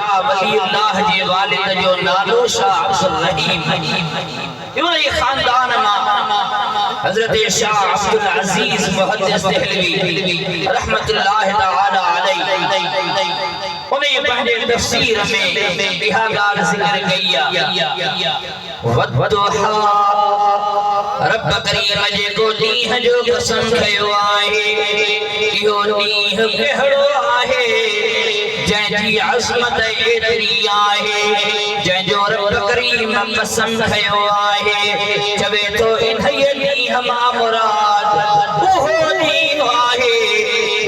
शाह वलीउल्लाह जे वालिद जो नालो शाह अब्दुल रहीम। ये खानदान मां हजरत शाह अब्दुल अजीज मुहद्दिस देहलवी रहमतुल्लाह तआला अलैहि उन्हें पंहिंजे तफसीर में इहा ॻाल्हि ज़िक्र कई आहे वद्दुहा रब करीम जेको ॾींहं जो कसम खयो आहे इहो ॾींहुं कहिड़ो आहे जंहिंजी अज़मत एतिरी आहे जंहिंजो रब करीम कसम खयो आहे चवे तो इन्हीअ ॾींहं मां मुराद उहो ॾींहुं आहे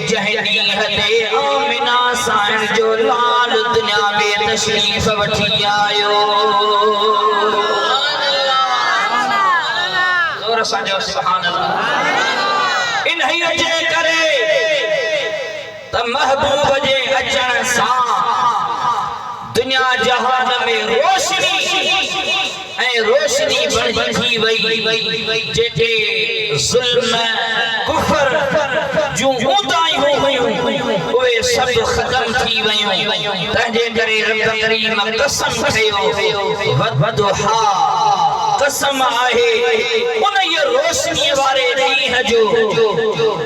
जंहिं ॾींहं ते आमिना साईं जो लाल दुनिया में तशरीफ़ वठी आयो। ज़ोर सां चओ सुभान अल्लाह। इन्हीअ जे करे त महबूब जे अचण सां दुनिया जहान में रोशनी बणजी वई जेके ज़ुल्म कुफर जूं ऊंदायूं हुयूं उहे सब खत्म थी वयूं। तंहिंजे करे रब करीम कसम खयो वद्दुहा कसम आहे उन ये रोशनी वारे ॾींहं जो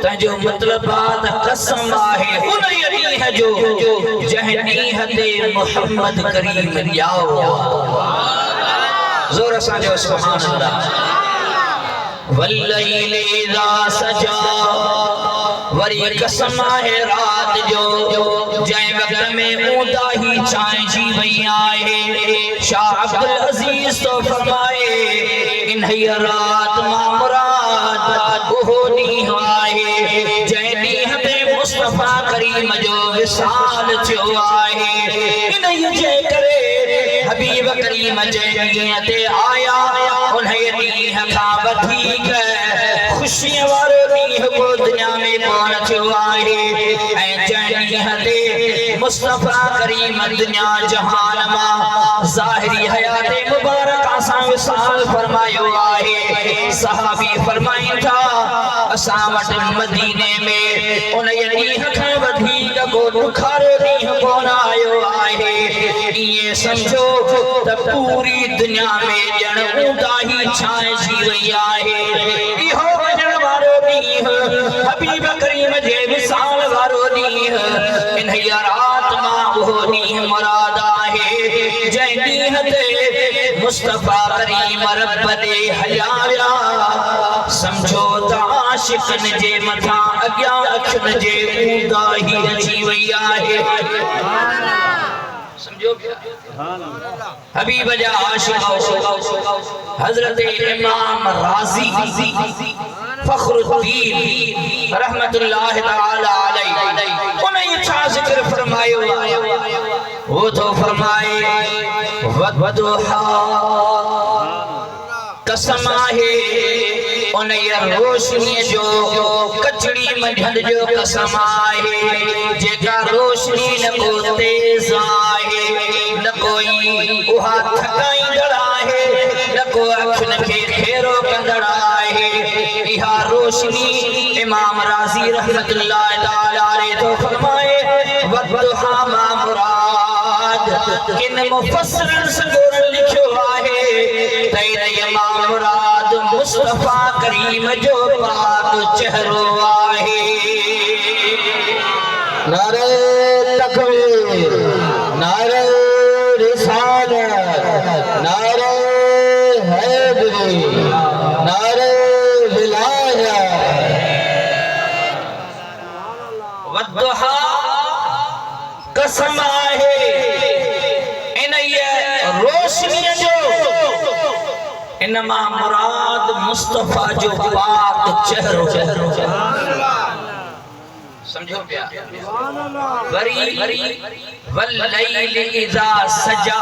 तंहिंजो मतलब आहे कसम आहे उन ये ॾींहं जो जंहिं ॾींहं ते मुहम्मद करीम ॼाओ। ज़ोर सां चओ सुभान अल्लाह। वल्लैल इज़ा सजा वरी कसम आहे रात जो जंहिं वक़्त में ऊंदाही छांइजी वई आहे। शाह अब्दुल अजीज तो फरमाए इन्हीअ रात मां मुराद उहो ॾींहुं आहे जंहिं ॾींहं ते मुस्तफ़ा करीम जो विसाल थियो आहे। इन्हीअ जे करे हबीब करीम जंहिं ॾींहं ते आया उन्हीअ ॾींहं खां वधीक खुशीअ वारो ॾींहुं को दुनिया में कोन थियो आहे। ऐं जंहिं ॾींहं ते मुस्तफ़ा करीम दुनिया जहान मां ज़ाहिरी हयात मुबारक सां विसाल फरमायो आहे। सहाबी फरमाइनि था असां वटि मदीने में उन ॾींहं खां वधीक को ॾुखारो ॾींहुं कोन आयो आहे। इएं समझो त पूरी दुनिया में ॼण ऊंदाही छांइजी वई आहे। इहो वञण वारो ॾींहुं हबीब करीम जे विसाल वारो ॾींहुं इन्हीअ रात मां उहो ॾींहुं मुराद आहे जंहिं ॾींहं ते मुस्तफ़ा करीम रब ॾे हलिया विया। समझो त आशिक़नि जे मथां अॻियां अखियुनि जे ऊंदाही अची वई आहे। समझो हबीब जा आशिक़ हज़रत इमाम राज़ी फ़ख़्रुद्दीन रहमतुल्लाह तआला अलैहि उन्हें छा ज़िक्र फरमायो वो तो फरमाए वद्दुहा कसम आहे उन रोशनी जो कचड़ी मंझंद जो कसम आहे जेका रोशनी न को तेज आहे न कोई उहा थकाईंदड़ आहे न को अखियुनि खे खेरो कंदड़ आहे। इहा रोशनी इमाम राज़ी रहमतुल्लाह तआला अलैहि तो फरमाए वद्दुहा मा मुराद किन मुफस्सिरन सगोर लिखियो आहे तैरे मा मुराद मुस्तफ़ा करीम जो पाक चेहरो आहे। नारे तकबीर नारे रिसालत नारे हैदरी नारे विलायत। वद्दुहा कसम आहे इन रोशनी जो इनमा मुराद मुस्तफ़ा जो पाक चेहरो। समझो प्या वरी वल्लैल इज़ा सजा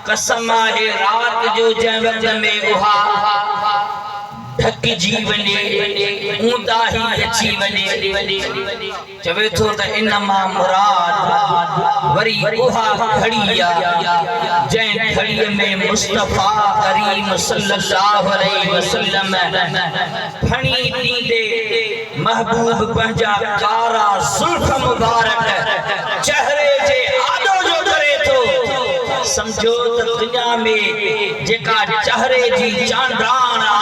कसम आहे रात जो जंहिं वक़्त में उहा ढकिजी वञे ऊंदाही अची वञे चवे थो त इन मां मुराद वरी उहा घड़ी आहे जंहिं घड़ीअ में मुस्तफ़ा करीम सल्लल्लाहु अलैहि वसल्लम फणी ॾींदे महबूब पंहिंजा कारा ज़ुल्फ़ मुबारक चेहरे जे आॾो जो समझो त दुनिया में जेका चेहरे जी चांदरान